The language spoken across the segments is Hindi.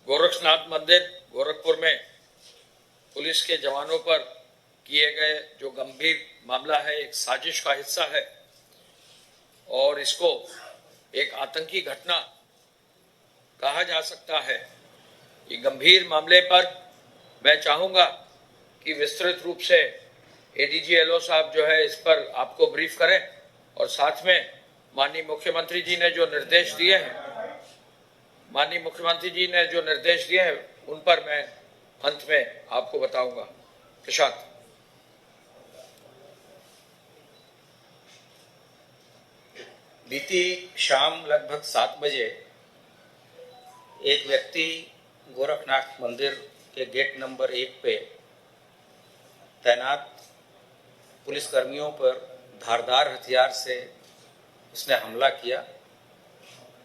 गोरक्षनाथ मंदिर गोरखपुर में पुलिस के जवानों पर किए गए जो गंभीर मामला है, एक साजिश का हिस्सा है और इसको एक आतंकी घटना कहा जा सकता है। ये गंभीर मामले पर मैं चाहूंगा कि विस्तृत रूप से एडीजी एलओ साहब जो है इस पर आपको ब्रीफ करें और साथ में माननीय मुख्यमंत्री जी ने जो निर्देश दिए हैं उन पर मैं अंत में आपको बताऊंगा। प्रशांत। बीती शाम लगभग 7 बजे एक व्यक्ति गोरखनाथ मंदिर के गेट नंबर 1 पे तैनात पुलिसकर्मियों पर धारदार हथियार से उसने हमला किया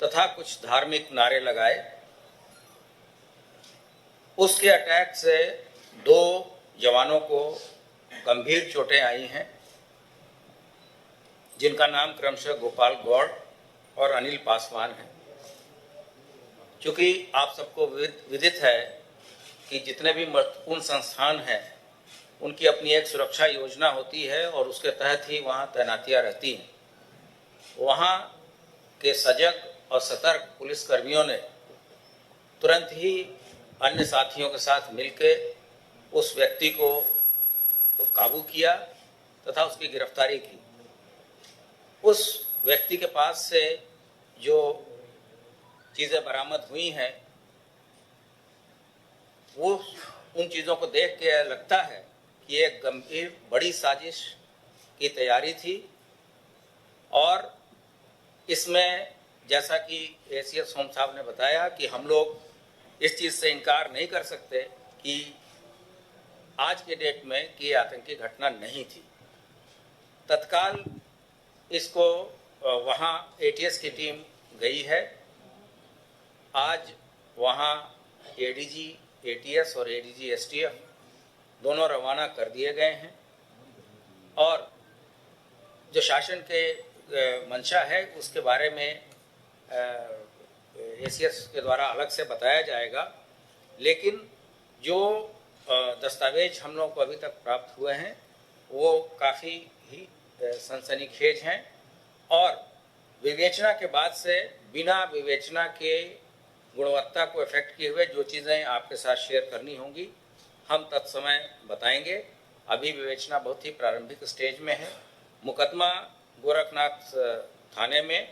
तथा कुछ धार्मिक नारे लगाए। उसके अटैक से 2 जवानों को गंभीर चोटें आई हैं, जिनका नाम क्रमशः गोपाल गौड़ और अनिल पासवान है। चूँकि आप सबको विदित है कि जितने भी महत्वपूर्ण संस्थान हैं उनकी अपनी एक सुरक्षा योजना होती है और उसके तहत ही वहाँ तैनातियाँ रहती हैं। वहाँ के सजग और सतर्क पुलिसकर्मियों ने तुरंत ही अन्य साथियों के साथ मिलकर उस व्यक्ति को काबू किया तथा उसकी गिरफ्तारी की। उस व्यक्ति के पास से जो चीज़ें बरामद हुई हैं वो उन चीज़ों को देख के लगता है कि एक गंभीर बड़ी साजिश की तैयारी थी और इसमें जैसा कि एसीएस सोम साहब ने बताया कि हम लोग इस चीज़ से इनकार नहीं कर सकते कि आज के डेट में कि ये आतंकी घटना नहीं थी। तत्काल इसको वहाँ एटीएस की टीम गई है। आज वहाँ एडीजी एटीएस और एडीजी एसटीएफ दोनों रवाना कर दिए गए हैं और जो शासन के मंशा है उसके बारे में एसीएस के द्वारा अलग से बताया जाएगा। लेकिन जो दस्तावेज हम लोगों को अभी तक प्राप्त हुए हैं वो काफ़ी ही सनसनीखेज हैं और विवेचना के बाद से बिना विवेचना के गुणवत्ता को इफेक्ट किए हुए जो चीज़ें आपके साथ शेयर करनी होंगी हम तत्समय बताएंगे। अभी विवेचना बहुत ही प्रारंभिक स्टेज में है। मुकदमा गोरखनाथ थाने में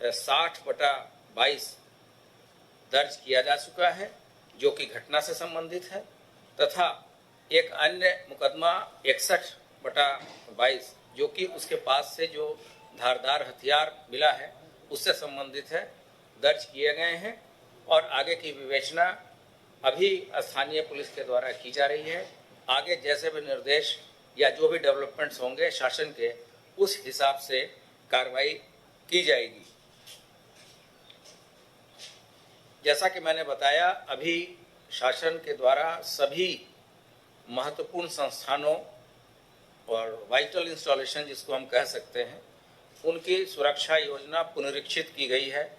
60/22 दर्ज किया जा चुका है जो कि घटना से संबंधित है तथा एक अन्य मुकदमा 61/22 जो कि उसके पास से जो धारदार हथियार मिला है उससे संबंधित है, दर्ज किए गए हैं और आगे की विवेचना अभी स्थानीय पुलिस के द्वारा की जा रही है। आगे जैसे भी निर्देश या जो भी डेवलपमेंट्स होंगे शासन के उस हिसाब से कार्रवाई की जाएगी। जैसा कि मैंने बताया अभी शासन के द्वारा सभी महत्वपूर्ण संस्थानों और वाइटल इंस्टॉलेशन जिसको हम कह सकते हैं उनकी सुरक्षा योजना पुनरीक्षित की गई है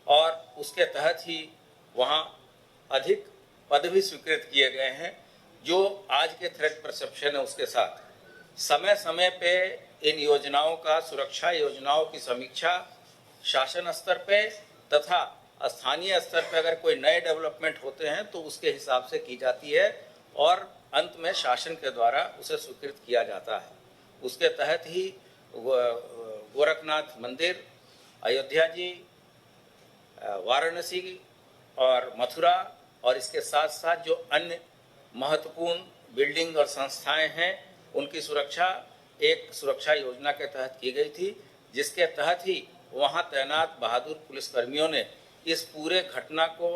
और उसके तहत ही वहाँ अधिक पद भी स्वीकृत किए गए हैं। जो आज के थ्रेट परसेप्शन है उसके साथ समय समय पे इन योजनाओं का सुरक्षा योजनाओं की समीक्षा शासन स्तर पे तथा स्थानीय स्तर पे अगर कोई नए डेवलपमेंट होते हैं तो उसके हिसाब से की जाती है और अंत में शासन के द्वारा उसे स्वीकृत किया जाता है। उसके तहत ही गोरखनाथ मंदिर, अयोध्या जी, वाराणसी और मथुरा और इसके साथ साथ जो अन्य महत्वपूर्ण बिल्डिंग और संस्थाएं हैं उनकी सुरक्षा एक सुरक्षा योजना के तहत की गई थी, जिसके तहत ही वहां तैनात बहादुर पुलिसकर्मियों ने इस पूरे घटना को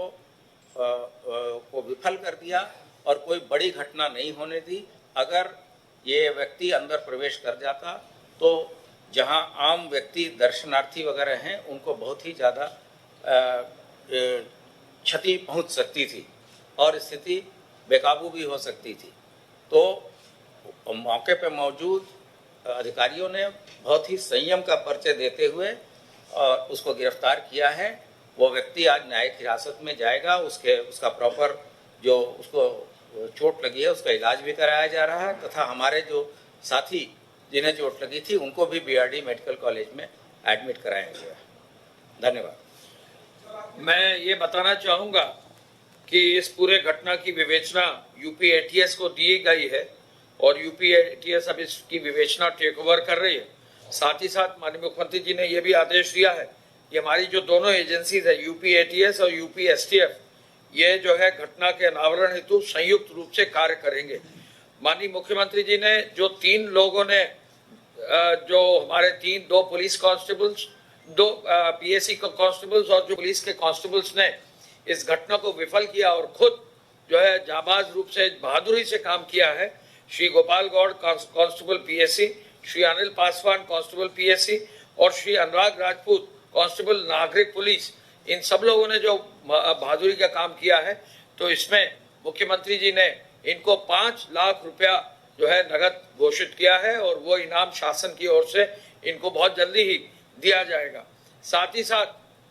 विफल कर दिया और कोई बड़ी घटना नहीं होने दी। अगर ये व्यक्ति अंदर प्रवेश कर जाता तो जहां आम व्यक्ति दर्शनार्थी वगैरह हैं उनको बहुत ही ज़्यादा क्षति पहुंच सकती थी और स्थिति बेकाबू भी हो सकती थी। तो मौके पर मौजूद अधिकारियों ने बहुत ही संयम का परिचय देते हुए उसको गिरफ्तार किया है वो व्यक्ति आज न्यायिक हिरासत में जाएगा, उसका प्रॉपर जो उसको चोट लगी है उसका इलाज भी कराया जा रहा है, तथा हमारे जो साथी जिन्हें चोट लगी थी उनको भी बीआरडी मेडिकल कॉलेज में एडमिट कराया गया है। धन्यवाद। मैं ये बताना चाहूँगा कि इस पूरे घटना की विवेचना यूपी एटीएस को दी गई है और यूपी एटीएस अब इसकी विवेचना टेक ओवर कर रही है। साथ ही साथ माननीय मुख्यमंत्री जी ने यह भी आदेश दिया है कि हमारी जो दोनों एजेंसीज है, यूपी एटीएस और यूपी एसटीएफ, ये जो है घटना के अनावरण हेतु संयुक्त रूप से कार्य करेंगे। माननीय मुख्यमंत्री जी ने जो 3 लोगों ने जो हमारे 2 पुलिस कांस्टेबल्स, 2 पीएससी कांस्टेबल्स और जो पुलिस के कांस्टेबल्स ने इस घटना को विफल किया और खुद जो है जाबाज रूप से बहादुरी से काम किया है, Shri Gopal Gaur constable PSC, Shri Anil Paswan constable PSC और श्री अनुराग राजपूत कांस्टेबल नागरिक पुलिस, इन सब लोगों ने जो बहादुरी का काम किया है, तो इसमें मुख्यमंत्री जी ने इनको 5 लाख रुपया जो है नगद घोषित किया है और वो इनाम शासन की ओर से इनको बहुत जल्दी ही दिया जाएगा। साथ ही साथ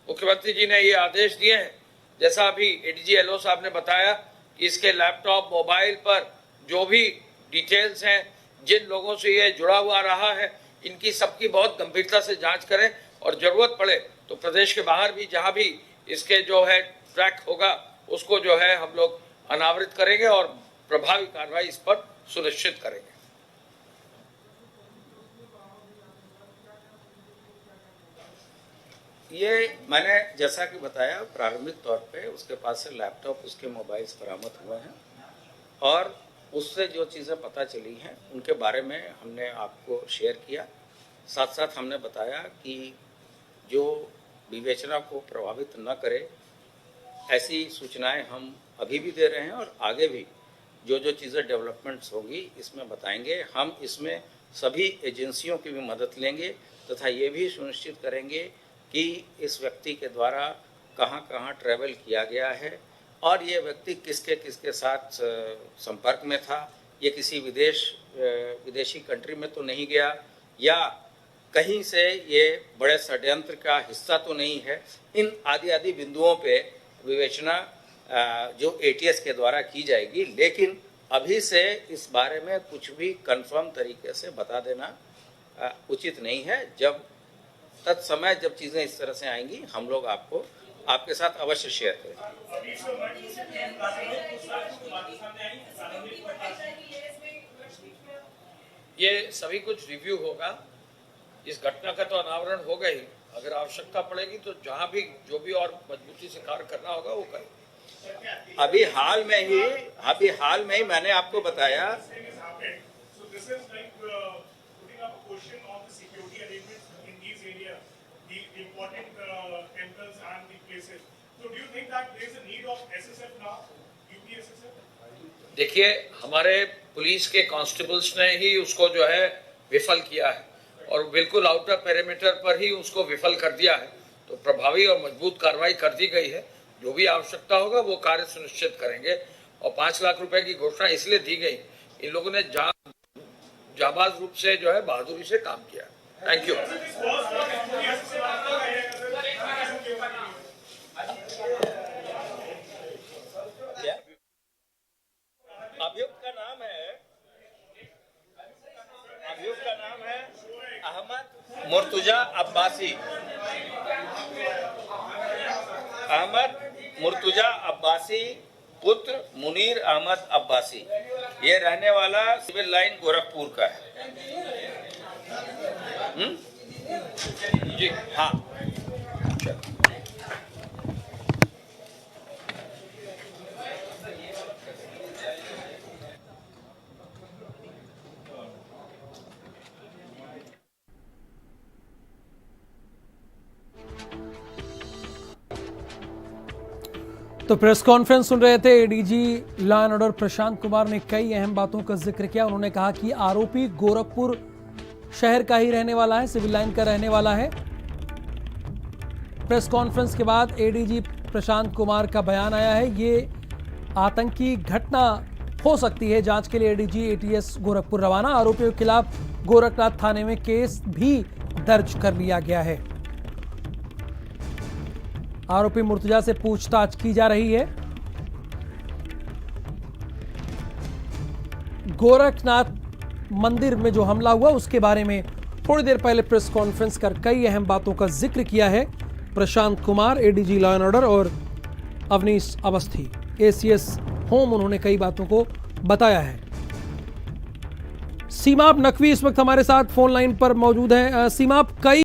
मुख्यमंत्री जी ने ये आदेश दिए हैं, जैसा अभी एडीजी एलओ साहब ने बताया कि इसके लैपटॉप, मोबाइल पर जो भी डिटेल्स हैं, जिन लोगों से ये जुड़ा हुआ रहा है, इनकी सबकी बहुत गंभीरता से जांच करें और जरूरत पड़े तो प्रदेश के बाहर भी जहां भी इसके जो है ट्रैक होगा उसको जो है हम लोग अनावृत करेंगे और प्रभावी कार्रवाई इस पर सुनिश्चित करेंगे। ये मैंने जैसा कि बताया प्रारंभिक तौर पे उसके पास से लैपटॉप, उसके मोबाइल्स बरामद हुए हैं और उससे जो चीज़ें पता चली हैं उनके बारे में हमने आपको शेयर किया। साथ साथ हमने बताया कि जो विवेचना को प्रभावित न करे ऐसी सूचनाएं हम अभी भी दे रहे हैं और आगे भी जो जो चीज़ें डेवलपमेंट्स होंगी इसमें बताएंगे। हम इसमें सभी एजेंसियों की भी मदद लेंगे तथा ये भी सुनिश्चित करेंगे कि इस व्यक्ति के द्वारा कहां कहां ट्रैवल किया गया है और ये व्यक्ति किसके साथ संपर्क में था। ये किसी विदेशी कंट्री में तो नहीं गया या कहीं से ये बड़े षड्यंत्र का हिस्सा तो नहीं है। इन आदि बिंदुओं पे विवेचना जो एटीएस के द्वारा की जाएगी, लेकिन अभी से इस बारे में कुछ भी कंफर्म तरीके से बता देना उचित नहीं है। जब तत्समय जब चीज़ें इस तरह से आएंगी हम लोग आपके साथ अवश्य शेयर करेंगे। ये सभी कुछ रिव्यू होगा। इस घटना का तो अनावरण हो गई, अगर आवश्यकता पड़ेगी तो जहां भी जो भी और मजबूती से कार्य करना होगा वो करें। अभी हाल में ही मैंने आपको बताया देखिए, हमारे पुलिस के कांस्टेबल्स ने ही उसको जो है विफल किया है और बिल्कुल आउटर पेरीमीटर पर ही उसको विफल कर दिया है, तो प्रभावी और मजबूत कार्रवाई कर दी गई है। जो भी आवश्यकता होगा वो कार्य सुनिश्चित करेंगे और 5 लाख रुपए की घोषणा इसलिए दी गई, इन लोगों ने जाबाज रूप से जो है बहादुरी से काम किया। Thank you. अभियुक्त का नाम है अहमद मुर्तुजा अब्बासी पुत्र मुनीर अहमद अब्बासी। ये रहने वाला सिविल लाइन गोरखपुर का है। जी हाँ। तो प्रेस कॉन्फ्रेंस सुन रहे थे ADG law and order Prashant Kumar ने कई अहम बातों का जिक्र किया। उन्होंने कहा कि आरोपी गोरखपुर शहर का ही रहने वाला है, सिविल लाइन का रहने वाला है। प्रेस कॉन्फ्रेंस के बाद एडीजी प्रशांत कुमार का बयान आया है, ये आतंकी घटना हो सकती है। जांच के लिए एडीजी एटीएस गोरखपुर रवाना। आरोपियों के खिलाफ गोरखनाथ थाने में केस भी दर्ज कर लिया गया है। आरोपी मुर्तजा से पूछताछ की जा रही है। गोरखनाथ मंदिर में जो हमला हुआ उसके बारे में थोड़ी देर पहले प्रेस कॉन्फ्रेंस कर कई अहम बातों का जिक्र किया है Prashant Kumar, ADG law and order, और अवनीश अवस्थी, एसीएस होम। उन्होंने कई बातों को बताया है। सीमाप नकवी इस वक्त हमारे साथ फोन लाइन पर मौजूद हैं। सीमाप, कई